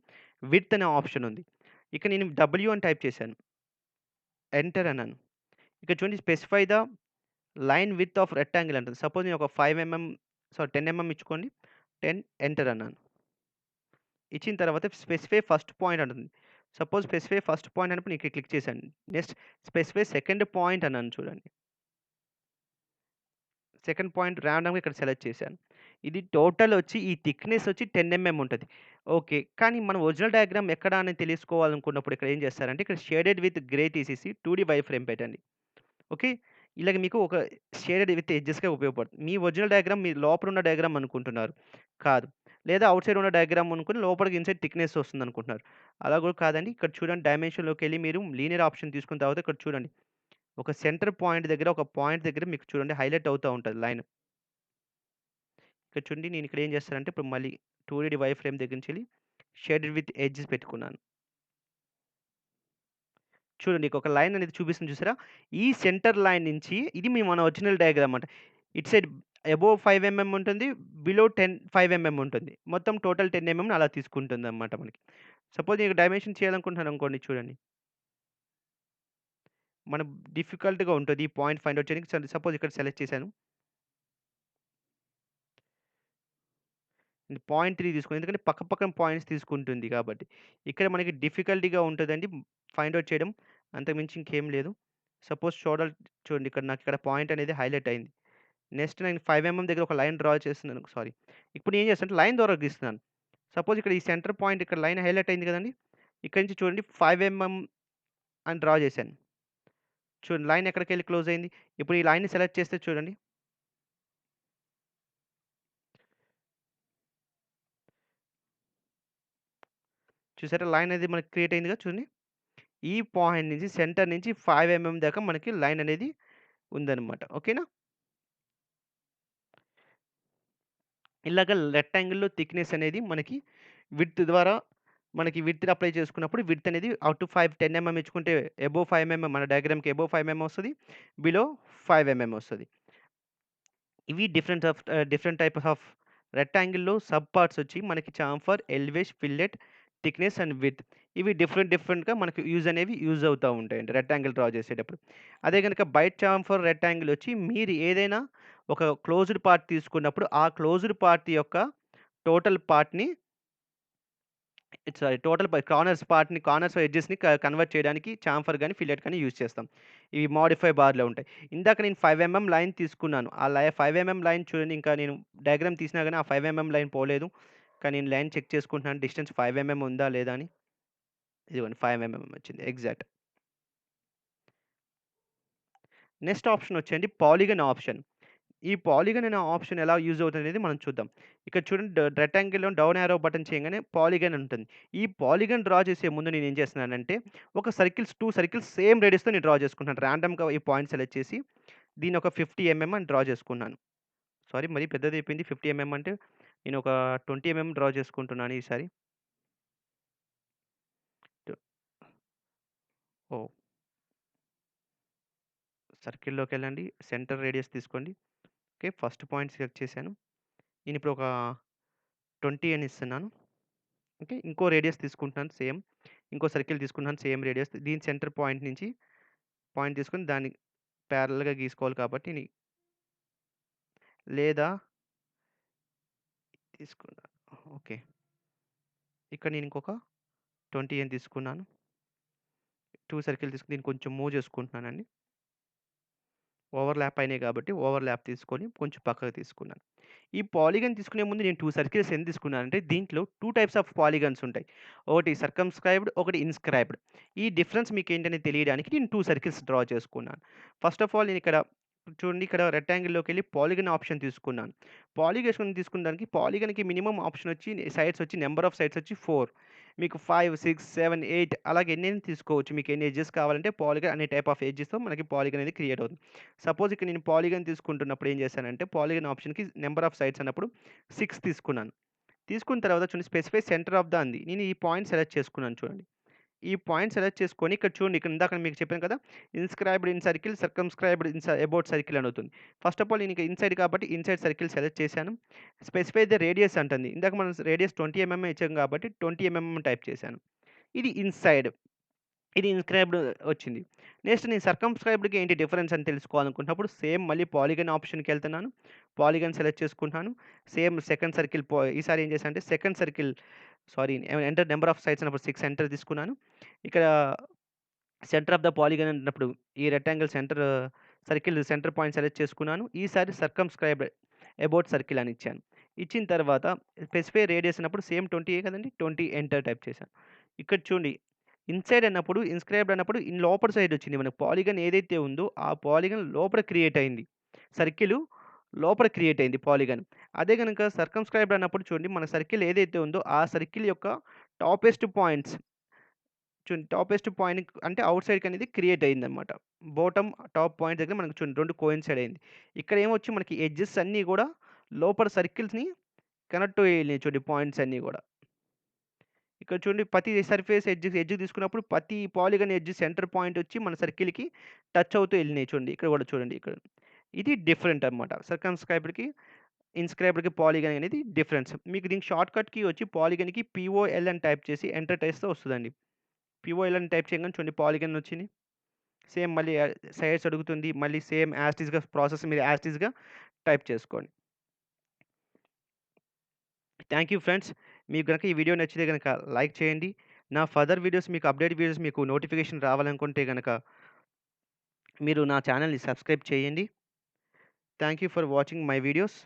విడ్త్ అనే ఆప్షన్ ఉంది. ఇక నేను డబ్ల్యూ అని టైప్ చేశాను. ఎంటర్ అన్నాను. ఇక్కడ చూడండి specify the line width of rectangle అంటది. సపోజ్ నేను ఒక 5 సారీ 10 ఇచ్చుకోండి. 10 ఎంటర్ అన్నాను. ఇచ్చిన తర్వాత స్పెసిఫై ఫస్ట్ పాయింట్ అంటుంది. సపోజ్ స్పెసిఫై ఫస్ట్ పాయింట్ అన్నప్పుడు నేను ఇక్కడ క్లిక్ చేశాను. నెక్స్ట్ స్పెసిఫై సెకండ్ పాయింట్ అన్నాను చూడండి. సెకండ్ పాయింట్ రాండమ్‌గా ఇక్కడ సెలెక్ట్ చేశాను. ఇది టోటల్ వచ్చి ఈ థిక్‌నెస్ వచ్చి 10 ఉంటది. ఓకే. కానీ మనం ఒరిజినల్ డయాగ్రామ్ ఎక్కడ అని తెలుసుకోవాలనుకున్నప్పుడు ఇక్కడ ఏం చేస్తారంటే ఇక్కడ షేడెడ్ విత్ గ్రే తీసేసి 2 డీ వై ఫ్రేమ్ పెట్టండి. ఓకే. ఇలాగ మీకు ఒక షేడెడ్ విత్ ఎడ్జెస్‌గా ఉపయోగపడుతుంది. మీ ఒరిజినల్ డయాగ్రామ్ మీ లోపల ఉన్న డయాగ్రామ్ అనుకుంటున్నారు. కాదు. లేదా ఔట్ సైడ్ ఉన్న డయాగ్రామ్ అనుకుని లోపలికి ఇన్‌సైడ్ థిక్‌నెస్ వస్తుందనుకుంటున్నారు. అలా కూడా కాదండి. ఇక్కడ చూడండి డైమెన్షన్‌లోకెళ్ళి మీరు లీనియర్ ఆప్షన్ తీసుకున్న తర్వాత ఇక్కడ చూడండి. ఒక సెంటర్ పాయింట్ దగ్గర ఒక పాయింట్ దగ్గర మీకు చూడండి హైలైట్ అవుతా ఉంటది లైన్. ఇక్కడ చూడండి నేను ఇక్కడ ఏం చేస్తానంటే ఇప్పుడు మళ్ళీ 2 డీ వై ఫ్రేమ్ దగ్గర నుంచెళ్ళి షేడెడ్ విత్ ఎడ్జెస్ పెట్టుకున్నాను. చూడండి ఒక లైన్ అనేది చూపిస్తుంది చూసారా? ఈ సెంటర్ లైన్ నుంచి ఇది మన ఒరిజినల్ డయాగ్రామ్ అంట. ఇటు సైడ్ అబోవ్ 5 ఉంటుంది. బిలో 5 ఉంటుంది. మొత్తం టోటల్ 10 అలా తీసుకుంటుందన్నమాట మనకి. సపోజ్ నేను డైమెన్షన్ చేయాలనుకుంటున్నాను అనుకోండి చూడండి. మన డిఫికల్ట్‌గా ఉంటది. ఈ పాయింట్ ఫైండ్ ఔట్ చేయడానికి సపోజ్ ఇక్కడ సెలెక్ట్ చేశాను. పాయింట్ 3 తీసుకోండి. ఎందుకంటే పక్క పక్కన పాయింట్స్ తీసుకుంటుంది కాబట్టి. ఇక్కడ మనకి డిఫికల్టీగా ఉంటదండి ఫైండ్ ఔట్ చేయడం. అంతకు మించి ఇంకేం లేదు. సపోజ్ చూడండి ఇక్కడ నాకిక్కడ పాయింట్ అనేది హైలైట్ అయింది. నెక్స్ట్ నేను 5 దగ్గర ఒక లైన్ డ్రా చేస్తున్నాను. సారీ. ఇప్పుడు నేను ఏం చేస్తానంటే లైన్ ద్వారా గీస్తున్నాను. సపోజ్ ఇక్కడ ఈ సెంటర్ పాయింట్ ఇక్కడ లైన్ హైలైట్ అయింది కదండీ! ఇక్కడి నుంచి చూడండి 5 అని డ్రా చేశాను. చూడండి లైన్ ఎక్కడికెళ్ళి క్లోజ్ అయింది. ఇప్పుడు ఈ లైన్‌ని సెలెక్ట్ చేస్తే చూడండి. చూసారా లైన్ అనేది మనకి క్రియేట్ అయిందిగా చూడండి. ఈ పాయింట్ నుంచి సెంటర్ నుంచి 5 దాకా మనకి లైన్ అనేది ఉందన్నమాట. ఓకేనా? ఇలాగ రెక్టాంగిల్‌లో థిక్‌నెస్ అనేది మనకి విడ్త్ ద్వారా మనకి విడ్త్‌ని అప్లై చేసుకున్నప్పుడు విడ్త్ అనేది అప్ టు 10 ఇచ్చుకుంటే అబోవ్ 5 మన డయాగ్రామ్‌కి అబోవ్ 5 వస్తది. బిలో 5 వస్తది. ఇవి డిఫరెంట్ టైప్స్ ఆఫ్ రెక్టాంగిల్‌లో సబ్ పార్ట్స్ వచ్చి మనకి chamfer, elevation, fillet, thickness and width. ఇవి డిఫరెంట్‌గా మనకి యూజ్ అవుతా ఉంటాయండి రెక్టాంగిల్ డ్రా చేసేటప్పుడు. అదే గనుక బైట్ చాంఫర్ రెక్టాంగిల్ వచ్చి మీరు ఏదైనా ఒక క్లోజ్డ్ పార్ట్ తీసుకున్నప్పుడు ఆ క్లోజ్డ్ పార్ట్ యొక్క టోటల్ పార్ట్‌ని సారీ టోటల్ కార్నర్స్ ఎడ్జెస్‌ని కన్వర్ట్ చేయడానికి చాంఫర్ గాని, ఫిల్లెట్ గాని యూజ్ చేస్తాం. ఇవి మోడిఫై బార్‌లో ఉంటాయి. ఇందాక నేను 5 లైన్ తీసుకున్నాను. ఆ 5 లైన్ చూడండి ఇంకా నేను డయాగ్రామ్ తీసినా గాని ఆ 5 లైన్ పోలేదు. కానీ నేను లైన్ చెక్ చేసుకుంటున్నాను డిస్టెన్స్ 5 ఉందా లేదా అని. ఇదిగోండి 5 వచ్చింది ఎగ్జాక్ట్. నెక్స్ట్ ఆప్షన్ వచ్చేయండి పాలిగన్ ఆప్షన్. ఈ పాలిగన్ అనే ఆప్షన్ ఎలా యూజ్ అవుతుందనేది మనం చూద్దాం. ఇక్కడ చూడండి రెక్టాంగిల్‌లో డౌన్ యారో బటన్ చేయంగానే పాలిగన్ ఉంటుంది. ఈ పాలిగన్ డ్రా చేసే ముందు నేనేం చేస్తున్నానంటే ఒక 2 సర్కిల్స్ సేమ్ రేడియస్‌తో నేను డ్రా చేసుకుంటున్నాను. రాండమ్‌గా ఈ పాయింట్ సెలెక్ట్ చేసి దీన్ని ఒక 50 అని డ్రా చేసుకున్నాను. సారీ మరీ పెద్దదయిపోయింది. 50 అంటే నేను ఒక 20 డ్రా చేసుకుంటున్నాను ఈసారి. టు ఓహ్! సర్కిల్‌లోకెళ్ళండి. సెంటర్ రేడియస్ తీసుకోండి. ఓకే. ఫస్ట్ పాయింట్ సెలెక్ట్ చేశాను. నేనిప్పుడు ఒక 20 అని ఇస్తున్నాను. ఓకే. ఇంకో రేడియస్ తీసుకుంటున్నాను సేమ్. ఇంకో సర్కిల్ తీసుకున్నాను సేమ్ రేడియస్. దీని సెంటర్ పాయింట్ నుంచి పాయింట్ తీసుకొని దాన్ని ప్యారలల్‌గా గీసుకోవాలి కాబట్టి లేదా తీసుకున్నాను. ఓకే. ఇక్కడ నేను ఇంకొక 20 అని తీసుకున్నాను. 2 సర్కిల్ తీసుకొని దీన్ని కొంచెం మూవ్ చేసుకుంటున్నానండి. ఓవర్‌లాప్ అయినాయి కాబట్టి ఓవర్‌లాప్ తీసుకొని కొంచెం పక్కకు తీసుకున్నాను. ఈ పాలిగాన్ తీసుకునే ముందు నేను 2 సర్కిల్స్ ఎందుకు తీసుకున్నానంటే దీంట్లో 2 టైప్స్ ఆఫ్ పాలిగాన్స్ ఉంటాయి. ఒకటి సర్కమ్‌స్క్రైబ్డ్, ఒకటి ఇన్‌స్క్రైబ్డ్. ఈ డిఫరెన్స్ మీకేంటని తెలియడానికి నేను 2 సర్కిల్స్ డ్రా చేసుకున్నాను. ఫస్ట్ ఆఫ్ ఆల్ నేనిక్కడ చూడండి ఇక్కడ రెక్టాంగిల్‌లోకెళ్ళి పాలిగన్ ఆప్షన్ తీసుకున్నాను. పాలిగేషన్ తీసుకున్న దానికి పాలిగన్‌కి మినిమమ్ ఆప్షన్ వచ్చి సైడ్స్ వచ్చి నంబర్ ఆఫ్ సైడ్స్ వచ్చి 4. మీకు 5, 6, 7, 8 అలాగే ఎన్నైనా తీసుకోవచ్చు. మీకు ఎన్ని ఎడ్జెస్ కావాలంటే పాలిగన్ అనే టైప్ ఆఫ్ ఎడ్జెస్‌తో మనకి పాలిగన్ అనేది క్రియేట్ అవుతుంది. సపోజ్ ఇక్కడ నేను పాలిగన్ తీసుకుంటున్నప్పుడు ఏం చేశానంటే పాలిగన్ ఆప్షన్‌కి నంబర్ ఆఫ్ సైడ్స్ అన్నప్పుడు 6 తీసుకున్నాను. తీసుకున్న తర్వాత చూడండి స్పెసిఫై సెంటర్ ఆఫ్ ద అంది. నేను ఈ పాయింట్ సెలెక్ట్ చేసుకున్నాను చూడండి. ఈ పాయింట్ సెలెక్ట్ చేసుకొని ఇక్కడ చూడండి ఇక్కడ ఇందాక మీకు చెప్పాను కదా! Inscribed in circle, circumscribed in about circle అని అవుతుంది. ఫస్ట్ ఆఫ్ ఆల్ నేను ఇక ఇన్‌సైడ్ కాబట్టి ఇన్‌సైడ్ సర్కిల్ సెలెక్ట్ చేశాను. స్పెసిఫై ద రేడియస్ అంటుంది. ఇందాక మనం రేడియస్ 20 ఎంఎం ఇచ్చాం కాబట్టి 20 ఎంఎం టైప్ చేశాను. ఇది ఇన్‌సైడ్. ఇది ఇన్‌స్క్రైబ్డ్ వచ్చింది. నెక్స్ట్ నేను సర్కమ్‌స్క్రైబ్డ్‌కి ఏంటి డిఫరెన్స్ అని తెలుసుకోవాలనుకున్నప్పుడు సేమ్ మళ్ళీ పాలిగన్ ఆప్షన్‌కెళ్తున్నాను. పాలిగన్ సెలెక్ట్ చేసుకుంటున్నాను. సేమ్ సెకండ్ సర్కిల్ ఈసారి ఏం చేశానంటే second circle sorry enter number of sides అన్నప్పుడు 6 ఎంటర్ తీసుకున్నాను. ఇక్కడ సెంటర్ ఆఫ్ ద పాలిగన్ అన్నప్పుడు ఈ rectangle circle centre point select చేసుకున్నాను. ఈసారి సర్కమ్‌స్క్రైబ్డ్ అబౌట్ సర్కిల్ అని ఇచ్చాను. ఇచ్చిన తర్వాత స్పెసిఫై రేడియస్ అన్నప్పుడు సేమ్ 20 కదండీ! 20 ఎంటర్ టైప్ చేశాను. ఇక్కడ చూడండి ఇన్‌సైడ్ అన్నప్పుడు ఇన్‌స్క్రైబ్డ్ అన్నప్పుడు లోపల సైడ్ వచ్చింది. మనకు పాలిగన్ ఏదైతే ఉందో ఆ పాలిగన్ లోపల క్రియేట్ అయింది. సర్కిలు లోపల క్రియేట్ అయింది పాలిగన్. అదే గనుక సర్కమ్‌స్క్రైబ్డ్ అన్నప్పుడు చూడండి మన సర్కిల్ ఏదైతే ఉందో ఆ సర్కిల్ యొక్క టాపెస్ట్ పాయింట్స్ చూడండి టాపెస్ట్ పాయింట్ అంటే ఔట్ సైడ్‌కి అనేది క్రియేట్ అయిందన్నమాట. బాటమ్, టాప్ పాయింట్ దగ్గర మనకు చూడండి 2 కోయిన్సైడ్ అయింది. ఇక్కడ ఏమొచ్చి మనకి ఎడ్జెస్ అన్నీ గూడా లోపల సర్కిల్స్‌ని కనెక్ట్ అయ్యినాయి చూడండి పాయింట్స్ అన్నీ గూడా. ఇక్కడ చూడండి ప్రతి సర్ఫేస్ ఎడ్జ్ తీసుకున్నప్పుడు ప్రతి పాలిగన్ ఎడ్జ్ సెంటర్ పాయింట్ వచ్చి మన సర్కిల్‌కి టచ్ అవుతూ ఎళ్ళినాయి చూడండి. ఇక్కడ గూడా చూడండి ఇక్కడ. ఇది డిఫరెంట్ అన్నమాట. సర్కమ్‌స్క్రైబ్డ్‌కి, ఇన్‌స్క్రైబ్డ్‌కి పాలిగన్ అనేది డిఫరెన్స్. మీకు దీనికి షార్ట్‌కట్ కీ వచ్చి పాలిగన్‌కి POL అని టైప్ చేసి ఎంటర్ చేస్తే వస్తదండి. POL అని టైప్ చేయంగానే చూడండి పాలిగన్ వచ్చింది. సేమ్ మళ్ళీ సైడ్స్ అడుగుతుంది. మళ్ళీ సేమ్ యాజ్ ఇట్ ఈస్‌గా ప్రాసెస్ మీరు యాజ్ ఇట్ ఈస్‌గా టైప్ చేసుకోండి. Thank you friends. మీకు గనక ఈ వీడియో నచ్చితే గనక లైక్ చేయండి. నా ఫర్దర్ వీడియోస్ మీకు అప్‌డేట్ వీడియోస్ మీకు నోటిఫికేషన్ రావాలనుకుంటే గనక మీరు నా ఛానెల్‌ని సబ్స్క్రైబ్ చేయండి. Thank you for watching my videos.